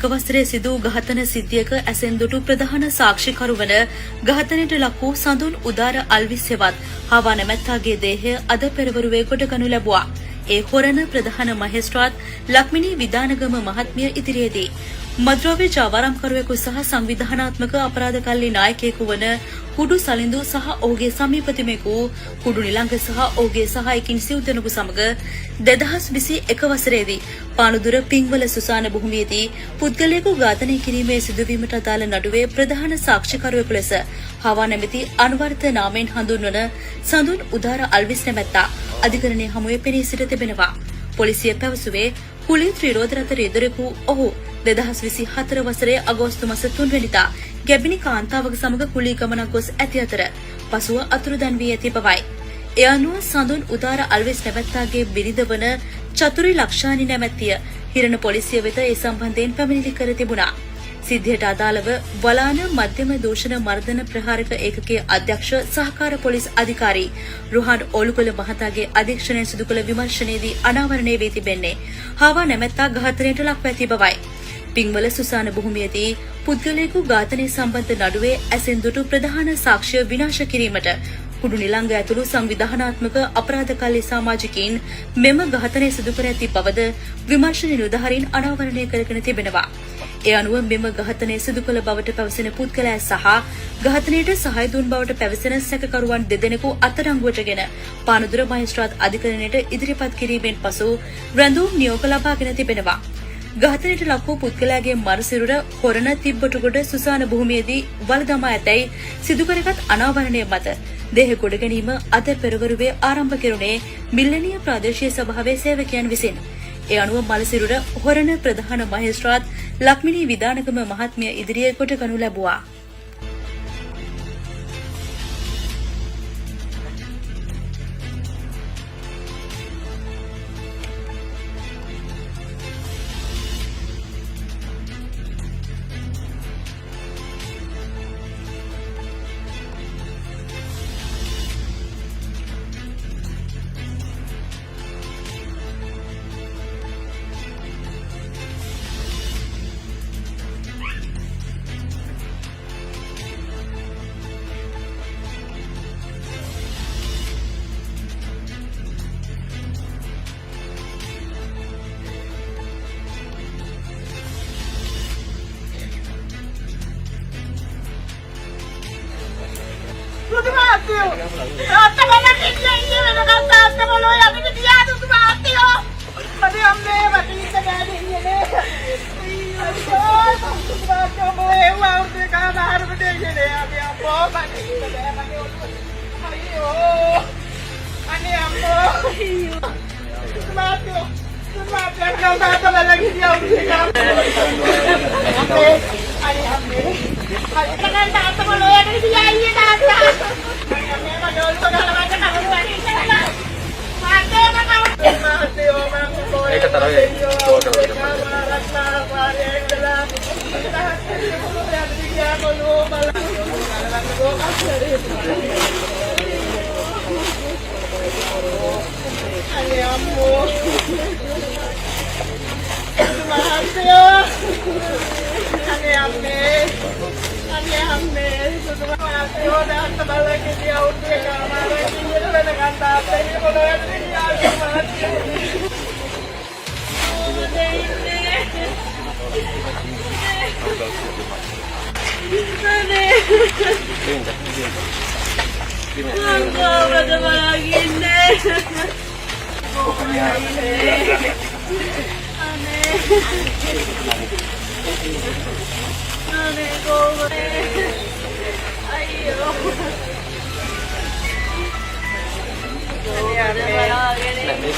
වසරේ සිදු ඝාතන සිද්ධියක ඇසෙන් දුටු ප්‍රධාන සාක්ෂිකරු වන ඝාතනයට ලක් වූ සඳුන් උදාර අල්විස් හෙවත් හවා නැමැත්තාගේ දේහය අද පෙරවරුවේ ගොඩගනු ලැබුවා. ඒ හොරණ ප්‍රධාන මහේස්ත්‍රාත් ලක්මිනී විදානගම මහත්මිය ඉදිරියේදී මද්‍රව්‍ය ජාවාරම්කරුවෙකු සහ සංවිධානාත්මක අපරාධ කල්ලි නායකයෙකු වන කුඩු සලින්දු සහ ඔහුගේ සමීපතිමෙකු කුඩු නිලංග සහ ඔහුගේ සහායකින් සිව් දෙනෙකු සමග 2021 වසරේදී පානුදුර පිංවල සුසාන භූමියේදී පුද්ගලයෙකු ඝාතනය කිරීමේ සිදුවීමට අදාළ නඩුවේ ප්‍රධාන සාක්ෂිකරුවෙකු ලෙස හවා නැමැති අනුවර්ත නාමයෙන් හඳුන්වන සඳුන් උදාර අල්විස් නැමැත්තා අධිකරණයේ හමුවේ පෙනී සිට තිබෙනවා. පොලිසිය පැවසුවේ කුලී ත්‍රිරෝධ රථ රියදුරෙකු ඔහු 2024 වසරේ අගෝස්තු මාස 3 වෙනිදා ගැබිනි කාන්තාවක සමග කුලී ගමනක් ගොස් ඇති අතර පසුව අතුරුදන් වී ඇති බවයි. ඒ අනුව සඳුන් උදාර අල්විස් නැමැත්තාගේ බිරිඳ වන චතුරි ලක්ෂානි නැමැත්තිය හිරණ පොලිසිය වෙත ඒ සම්බන්ධයෙන් පැමිණිලි කර තිබුණා. සිද්ධියට අදාළව වලාන මධ්‍යම දූෂණ මර්දන ප්‍රහාරක ඒකකයේ අධ්‍යක්ෂ සහකාර පොලිස් අධිකාරී රුහාන් ඕලුකල මහතාගේ අධීක්ෂණයෙන් සිදු කළ විමර්ශනයේදී අනාවරණය වී තිබෙන්නේ හවා නැමැත්තා ඝාතනයට ලක්ව ඇති බවයි. පිංවල සුසාන භූමියේදී පුද්ගලයෙකු ඝාතනය සම්බන්ධ නඩුවේ ඇසෙන් දුටු ප්‍රධාන සාක්ෂිය විනාශ කිරීමට කුඩු නිලංග ඇතුළු සංවිධානාත්මක අපරාධ කල්ලි සමාජිකයින් මෙම ඝාතනය සිදු කර ඇති බවද විමර්ශන නිලධාරීන් අනාවරණය කරගෙන තිබෙනවා. ඒ අනුව මෙම ඝාතනය සිදු කළ බවට පැවසෙන පුද්ගලයා සහ ඝාතනයට සහාය දුන් බවට පැවසෙන සැකකරුවන් දෙදෙනෙකු අත්අඩංගුවටගෙන පානදුර මහේස්ත්‍රාත් අධිකරණයට ඉදිරිපත් කිරීමෙන් පසු රැඳවුම් නියෝග ලබාගෙන තිබෙනවා. ඝාතනයට ලක් වූ පුද්ගලයාගේ මරසිරුර හොරණ තිබ්බටුගොඩ සුසාන භූමියේදී වල දමා ඇතැයි සිදු කරගත් අනාවරණය මත දේහ ගොඩ ගැනීම අද පෙරවරුවේ ආරම්භ කෙරුණේ මිල්ලනීය ප්‍රාදේශීය සභාවේ සේවකයන් විසින්. ඒ අනුව මලසිරුර හොරණ ප්‍රධාන මහේස්ත්‍රාත් ලක්මිනී විදානගම මහත්මිය ඉදිරියේ ගොඩගනු ලැබුවා. මම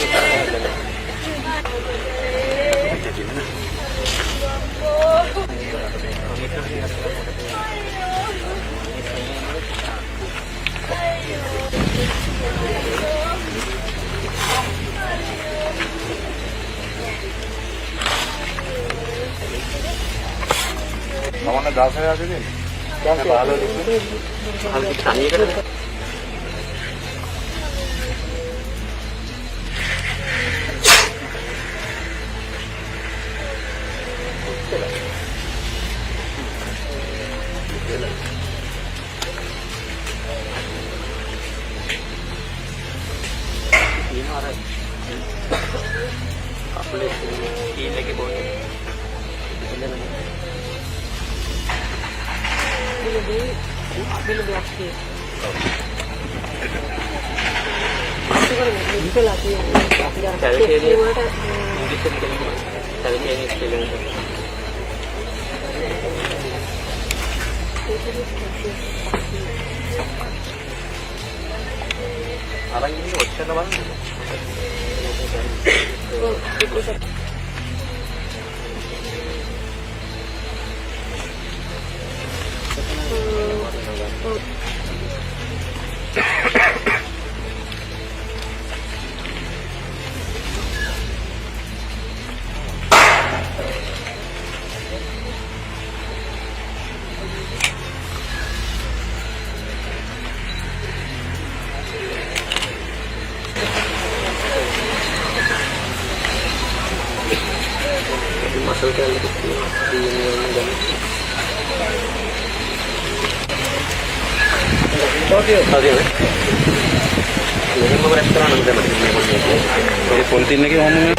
16 දෙන්නේ. දැන් 15 දෙන්නේ. හරි තනියකට අරන් ඉන්නේ ඔච්චර බලන්න. මසල් කැලේ පොලිතින් එකේ මොන මේ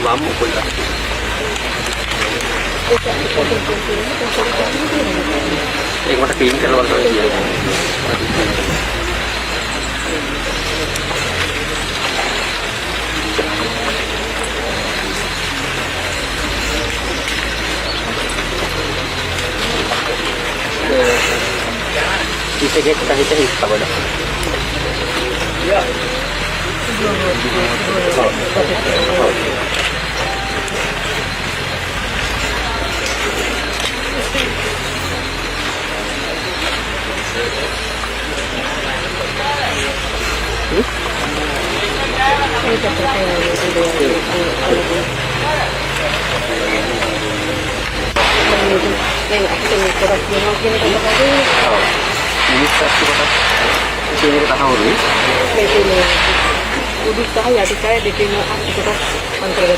vamos con la एक मोटा क्लीन करवा दो इसे के कहीं से हिस्सा बड़ा Udut saya dikaya di timur itu kan antara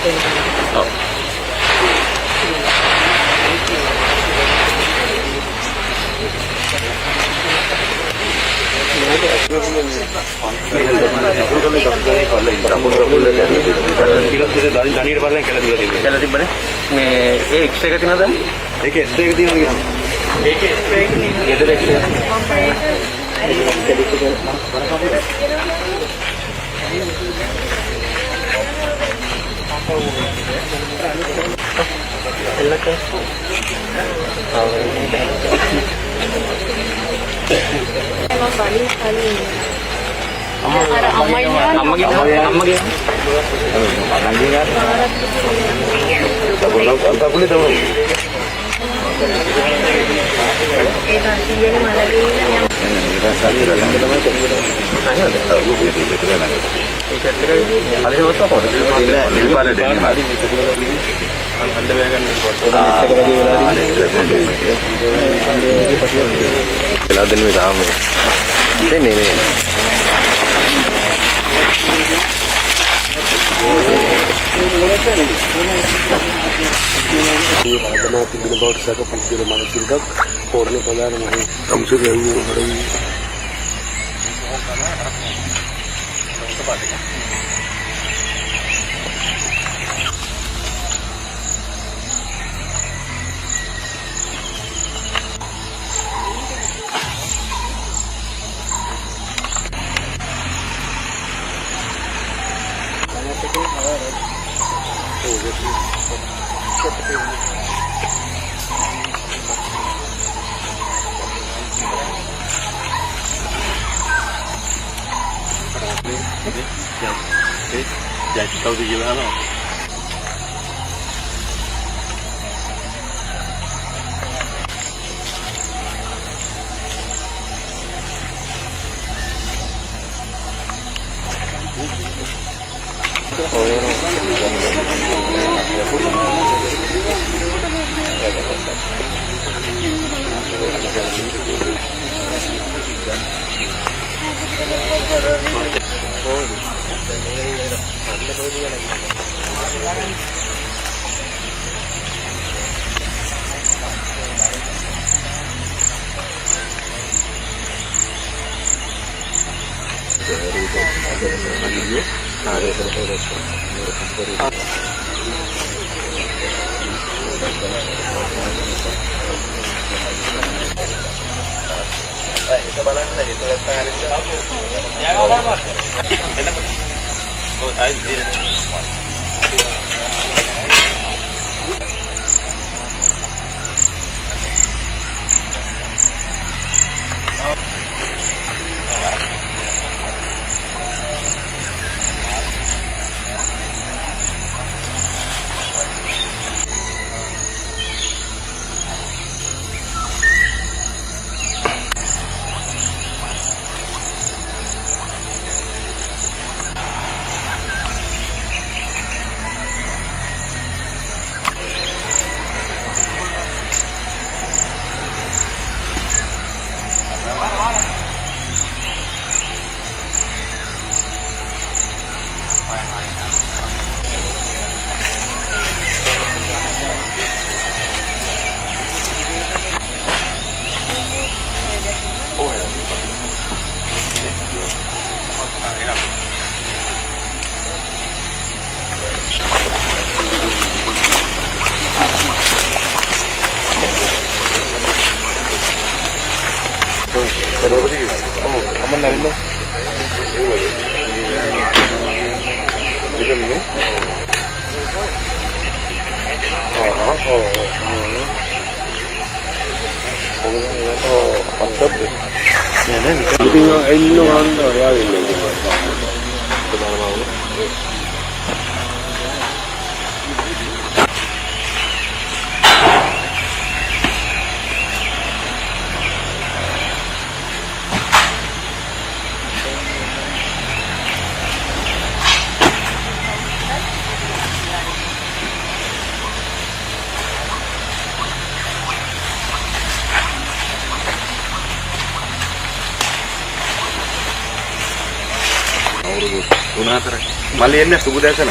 మళ్ళీ ఎన్ని వస్తుంది ఉదయాసన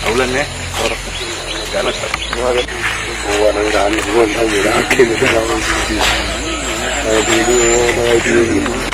అవులన్నే చాలా වීඩියෝ